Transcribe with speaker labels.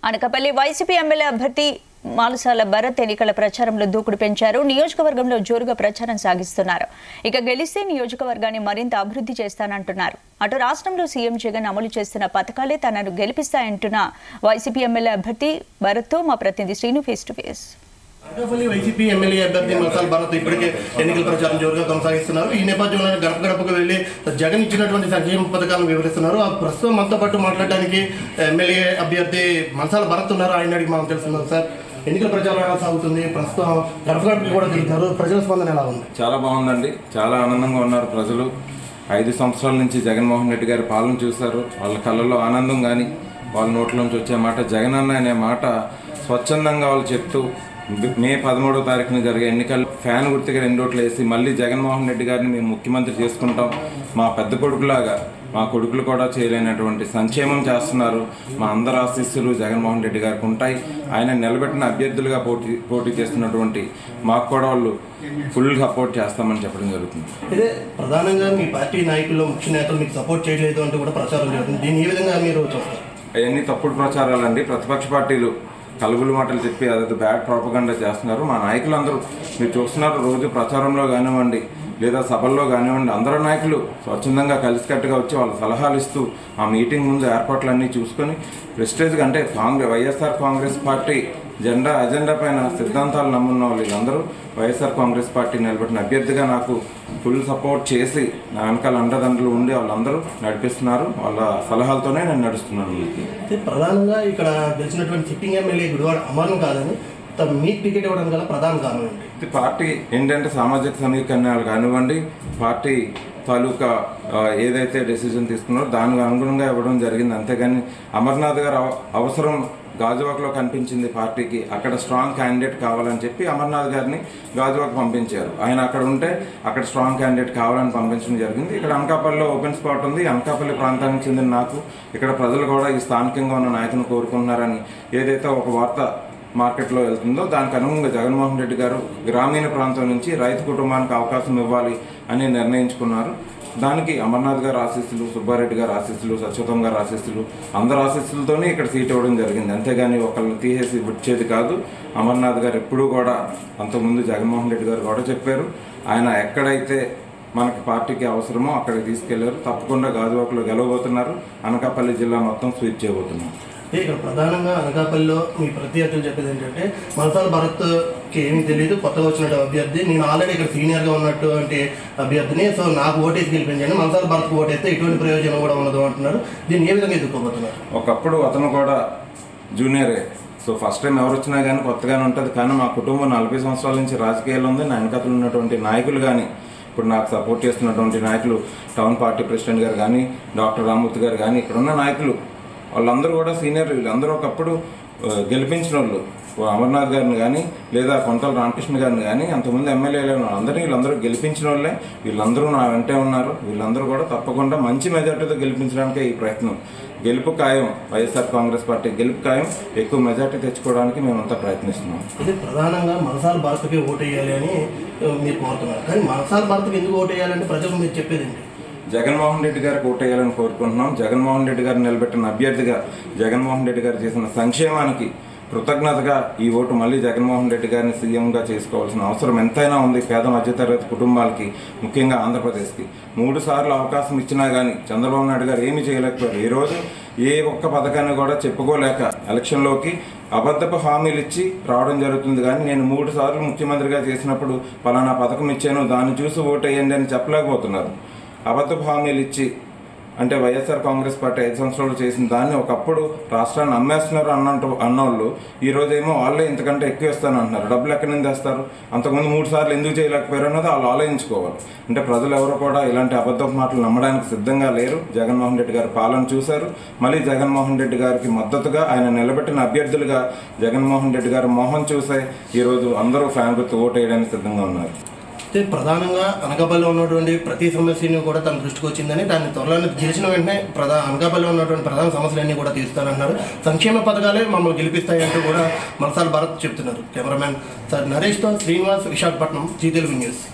Speaker 1: Anakapalli YCP MLA అభ్యర్థి మాలసాల భరత్ ఎన్నికల ప్రచారంలో దూకుడు పెంచారు. నియోజకవర్గంలో జోరుగా ప్రచారం సాగిస్తున్నారు. ఇక గెలిస్తే నియోజకవర్గాన్ని మరింత అభివృద్ధి చేస్తానంటున్నారు. అటు రాష్ట్రంలో సీఎం జగన్ అమలు చేస్తున్న పథకాలే తనను గెలిపిస్తాయంటున్న వైసీపీ ఎమ్మెల్యే అభ్యర్థి భరత్తో మా ప్రతినిధి Srinu face to face.
Speaker 2: Anakapalli YCP MLA అభ్యర్థి మాలసాల భరత్ ఇప్పటికే ఎన్నికల ప్రచారం జోరుగా కొనసాగిస్తున్నారు. ఈ నేపథ్యంలో గడప గడపకు వెళ్లి జగన్ ఇచ్చినటువంటి సంక్షేమ పథకాలను వివరిస్తున్నారు. ఆ ప్రస్తుతం మనతో పాటు మాట్లాడడానికి ఎమ్మెల్యే అభ్యర్థి మాలసాల భరత్ ఉన్నారు. ఆయన అడిగి మనం తెలుసుకున్నాం. సార్, ఎన్నికల ప్రచారం ఎలా సాగుతుంది? ప్రస్తుతం గడప గడపకి కూడా తిరుగుతున్నారు. ప్రజల స్పందన ఎలా ఉంది?
Speaker 3: చాలా బాగుందండి. చాలా ఆనందంగా ఉన్నారు ప్రజలు. 5 సంవత్సరాల నుంచి జగన్మోహన్ రెడ్డి గారి పాలన చూశారు. వాళ్ళ కళ్ళల్లో ఆనందం కానీ వాళ్ళ నోట్లోంచి వచ్చే మాట జగన్ అన్న అనే మాట స్వచ్ఛందంగా వాళ్ళు చెప్తూ మే 13వ తారీఖున జరిగే ఎన్నికల్లో ఫ్యాన్ గుర్తుగా 2 ఓట్లు వేసి మళ్ళీ జగన్మోహన్ రెడ్డి గారిని మేము ముఖ్యమంత్రి చేసుకుంటాం, మా పెద్ద కొడుకులాగా మా కొడుకులు కూడా చేయలేనటువంటి సంక్షేమం చేస్తున్నారు, మా అందరి ఆశీస్సులు జగన్మోహన్ రెడ్డి గారికి ఉంటాయి, ఆయన నిలబెట్టిన అభ్యర్థులుగా పోటీ చేస్తున్నటువంటి మాకు కూడా వాళ్ళు ఫుల్ సపోర్ట్ చేస్తామని చెప్పడం జరుగుతుంది.
Speaker 2: ఇదే ప్రధానంగా మీ పార్టీ నాయకుల్లో ముఖ్య నేతలు మీకు సపోర్ట్ చేయలేదు అంటూ కూడా ప్రచారం జరుగుతుంది. దీన్ని ఏ విధంగా మీరు చూస్తారు?
Speaker 3: అవన్నీ తప్పుడు ప్రచారాలండి. ప్రతిపక్ష పార్టీలు కలుగులు మాటలు చెప్పి అదే బ్యాడ్ ప్రాపగండా చేస్తున్నారు. మా నాయకులందరూ మీరు చూస్తున్నారు, రోజు ప్రచారంలో కానివ్వండి లేదా సభల్లో కానివ్వండి, అందరూ నాయకులు స్వచ్ఛందంగా కలిసికట్టుగా వచ్చి వాళ్ళు సలహాలు ఇస్తూ ఆ మీటింగ్ ముందు ఏర్పాట్లన్నీ చూసుకొని ప్రెస్టేజ్గా అంటే వైఎస్ఆర్ కాంగ్రెస్ పార్టీ అజెండా పైన సిద్ధాంతాలు నమ్మున్న వీళ్ళందరూ వైఎస్ఆర్ కాంగ్రెస్ పార్టీ నిలబెట్టిన అభ్యర్థిగా నాకు ఫుల్ సపోర్ట్ చేసి నా వెనకాల అండదండలు ఉండి వాళ్ళందరూ నడిపిస్తున్నారు. వాళ్ళ సలహాలతోనే నేను నడుస్తున్నాను.
Speaker 2: ప్రధానంగా ఇక్కడ గెలిచినటువంటి సిట్టింగ్ ఎమ్మెల్యే గుడివాడ అమరన్ కాదని మీకు టికెట్ ఇవ్వడం గల ప్రధాన కారణం ఏంటి?
Speaker 3: పార్టీ ఏంటంటే సామాజిక సమీకరణాలు కానివ్వండి, పార్టీ తాలూకా ఏదైతే డెసిజన్ తీసుకున్నారో దానికి అనుగుణంగా ఇవ్వడం జరిగింది. అంతేగాని అమర్నాథ్ గారు అవసరం గాజువాకలో కనిపించింది పార్టీకి, అక్కడ స్ట్రాంగ్ క్యాండిడేట్ కావాలని చెప్పి అమర్నాథ్ గారిని గాజువాక్ పంపించారు. ఆయన అక్కడ ఉంటే అక్కడ స్ట్రాంగ్ క్యాండిడేట్ కావాలని పంపించడం జరిగింది. ఇక్కడ అనకాపల్లిలో ఓపెన్ స్పాట్ ఉంది. అనకాపల్లి ప్రాంతానికి చెందిన నాకు ఇక్కడ ప్రజలు కూడా ఈ స్థానికంగా ఉన్న నాయకుని కోరుకుంటున్నారని ఏదైతే ఒక వార్త మార్కెట్లో వెళ్తుందో దానికి అనుగుణంగా జగన్మోహన్ రెడ్డి గారు గ్రామీణ ప్రాంతం నుంచి రైతు కుటుంబానికి అవకాశం ఇవ్వాలి అని నిర్ణయించుకున్నారు. దానికి అమర్నాథ్ గారు ఆశీస్సులు, సుబ్బారెడ్డి గారు ఆశీస్సులు, సత్యవతం గారు ఆశీస్సులు, అందరు ఆశీస్సులతోనే ఇక్కడ సీట్ ఇవ్వడం జరిగింది. అంతేగాని ఒకళ్ళని తీసేసి వచ్చేది కాదు. అమర్నాథ్ గారు ఎప్పుడూ కూడా అంతకుముందు జగన్మోహన్ రెడ్డి గారు కూడా చెప్పారు, ఆయన ఎక్కడైతే మనకి పార్టీకి అవసరమో అక్కడికి తీసుకెళ్లారు. తప్పకుండా గాజువాకలో గెలవబోతున్నారు. అనకాపల్లి జిల్లా మొత్తం స్వీప్ చేయబోతున్నారు.
Speaker 2: ఇక్కడ ప్రధానంగా అనకాపల్లిలో మీ ప్రత్యర్థులు చెప్పేది ఏంటంటే మాలసాల భరత్కి ఏమీ తెలియదు, కొత్తగా వచ్చినట్టు అభ్యర్థి, నేను ఆల్రెడీ ఇక్కడ సీనియర్గా ఉన్నటువంటి అభ్యర్థిని, సో నాకు ఓటేసి గెలిపించండి, మాలసాల భరత్కి ఓటేస్తే ఎటువంటి ప్రయోజనం కూడా ఉండదు అంటున్నారు. దీన్ని ఏ విధంగా ఎదుర్కోబోతున్నారు?
Speaker 3: ఒకప్పుడు అతను కూడా జూనియరే, సో ఫస్ట్ టైం ఎవరు వచ్చినా కానీ కొత్తగానే ఉంటుంది. కానీ మా కుటుంబం 40 సంవత్సరాల నుంచి రాజకీయాల్లో ఉంది. నా వెనకాతలు ఉన్నటువంటి నాయకులు కానీ ఇప్పుడు నాకు సపోర్ట్ చేస్తున్నటువంటి నాయకులు టౌన్ పార్టీ ప్రెసిడెంట్ గారు కానీ, డాక్టర్ రామ్మూర్తి గారు కానీ, ఇక్కడ ఉన్న నాయకులు వాళ్ళందరూ కూడా సీనియర్. వీళ్ళందరూ ఒకప్పుడు గెలిపించిన వాళ్ళు, అమర్నాథ్ గారిని కానీ లేదా కొంతల రామకృష్ణ గారిని కానీ, అంతకుముందు ఎమ్మెల్యేలు వీళ్ళందరూ గెలిపించిన వాళ్ళే. వీళ్ళందరూ నా వెంటే ఉన్నారు. వీళ్ళందరూ కూడా తప్పకుండా మంచి మెజార్టీతో గెలిపించడానికే ఈ ప్రయత్నం. గెలుపు ఖాయం, వైఎస్ఆర్ కాంగ్రెస్ పార్టీ గెలుపు ఖాయం. ఎక్కువ మెజార్టీ తెచ్చుకోవడానికి మేమంతా ప్రయత్నిస్తున్నాం.
Speaker 2: ఇది ప్రధానంగా మాలసాల భరత్కి ఓటు వేయాలి అని మీరు కోరుతున్నారు. కానీ మాలసాల భరత్కి ఎందుకు ఓటు వేయాలంటే ప్రజలు మీరు చెప్పేది ఏంటి?
Speaker 3: జగన్మోహన్ రెడ్డి గారికి ఓటేయాలని కోరుకుంటున్నాం. జగన్మోహన్ రెడ్డి గారు నిలబెట్టిన అభ్యర్థిగా, జగన్మోహన్ రెడ్డి గారు చేసిన సంక్షేమానికి కృతజ్ఞతగా ఈ ఓటు మళ్ళీ జగన్మోహన్ రెడ్డి గారిని సీఎంగా చేసుకోవాల్సిన అవసరం ఎంతైనా ఉంది. పేద మధ్యతరగతి కుటుంబాలకి, ముఖ్యంగా ఆంధ్రప్రదేశ్కి 3 సార్లు అవకాశం ఇచ్చినా కానీ చంద్రబాబు నాయుడు గారు ఏమీ చేయలేకపోయారు. ఈరోజు ఏ ఒక్క పథకాన్ని కూడా చెప్పుకోలేక ఎలక్షన్లోకి అబద్ధపు హామీలు ఇచ్చి రావడం జరుగుతుంది. కానీ నేను 3 సార్లు ముఖ్యమంత్రిగా చేసినప్పుడు పలానా పథకం ఇచ్చాను, దాన్ని చూసి ఓటు వేయండి అని చెప్పలేకపోతున్నారు. అబద్ధపు హామీలు ఇచ్చి అంటే వైఎస్ఆర్ కాంగ్రెస్ పార్టీ 5 సంవత్సరాలు చేసిన దాన్ని ఒకప్పుడు రాష్ట్రాన్ని అమ్మేస్తున్నారు అన్నోళ్ళు ఈరోజేమో వాళ్ళే ఇంతకంటే ఎక్కువ ఇస్తాను అంటున్నారు. డబ్బులు ఎక్కడి నుంచి తెస్తారు? అంతకుముందు 3 సార్లు ఎందుకు చేయలేకపోయారు అన్నది వాళ్ళు ఆలోచించుకోవాలి. అంటే ప్రజలు ఎవరు కూడా ఇలాంటి అబద్ధపు మాటలు నమ్మడానికి సిద్ధంగా లేరు. జగన్మోహన్ రెడ్డి గారి పాలన చూశారు. మళ్ళీ జగన్మోహన్ రెడ్డి గారికి మద్దతుగా ఆయన నిలబెట్టిన అభ్యర్థులుగా జగన్మోహన్ రెడ్డి గారి మొహం చూసే ఈరోజు అందరూ ఫ్యాన్ గుర్తు ఓటు వేయడానికి సిద్ధంగా ఉన్నారు.
Speaker 2: ప్రధానంగా అనకాపల్లిలో ఉన్నటువంటి ప్రతి సమస్యని కూడా తన దృష్టికి వచ్చిందని, దాన్ని త్వరలో గెలిచిన వెంటనే అనకాపల్లిలో ఉన్నటువంటి ప్రధాన సమస్యలన్నీ కూడా తీరుస్తానన్నారు. సంక్షేమ పథకాలే మమ్మల్ని గెలిపిస్తాయంటూ కూడా మాలసాల భరత్ చెప్తున్నారు. కెమెరామెన్ సార్ నరేష్తో శ్రీనివాస్, విశాఖపట్నం, జీ తెలుగు న్యూస్.